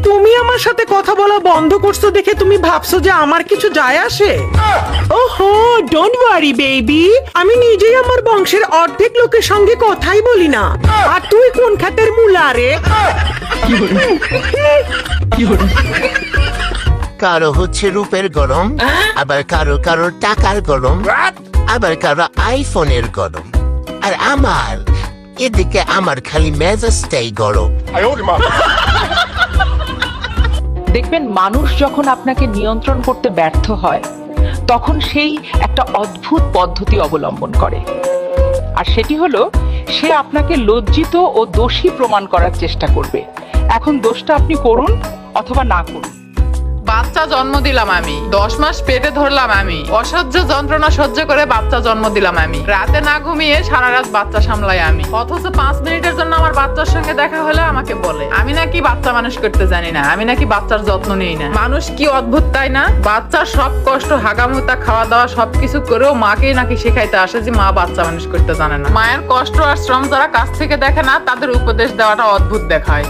তুমি আমার সাথে কথা বলা বন্ধ করছো দেখে তুমি ভাবছো যে আমার কিছু যায় আসে? ওহো, ডোন্ট ওয়ারি বেবি, আমি নিজেই আমার বংশের অর্ধেক লোকের সঙ্গে কথাই বলি না। আর তুই কোন খাতের মুলা রে? কারো হচ্ছে রূপের গরম, আবার কারো কারো টাকার গরম, আবার কারো আইফোনের গরম, আর আমার এদিকে আমার খালি মেজাজটাই গরম। দেখবেন মানুষ যখন আপনাকে নিয়ন্ত্রণ করতে ব্যর্থ হয় তখন সেই একটা অদ্ভুত পদ্ধতি অবলম্বন করে, আর সেটি হলো সে আপনাকে লজ্জিত ও দোষী প্রমাণ করার চেষ্টা করবে। এখন দোষটা আপনি করুন অথবা না করুন। বাচ্চা জন্ম দিলাম আমি, 10 মাস পেটে ধরলাম আমি, অসহ্য যন্ত্রণা সহ্য করে বাচ্চা জন্ম দিলাম আমি, রাতে না ঘুমিয়ে সারা রাত বাচ্চা সামলাই আমি, অথচ 5 মিনিটের জন্য আমার বাচ্চার সঙ্গে দেখা হলে আমাকে বলে আমি নাকি বাচ্চা মানুষ করতে জানি না, আমি নাকি বাচ্চার যত্ন নেই না। মানুষ কি অদ্ভুত তাই না? বাচ্চার সব কষ্ট, হাগামুতা, খাওয়া দাওয়া সবকিছু করেও মাকেই নাকি শেখাইতে আসে যে মা বাচ্চা মানুষ করতে জানে না। মায়ের কষ্ট আর শ্রম যারা কাছ থেকে দেখে না তাদের উপদেশ দেওয়াটা অদ্ভুত দেখায়।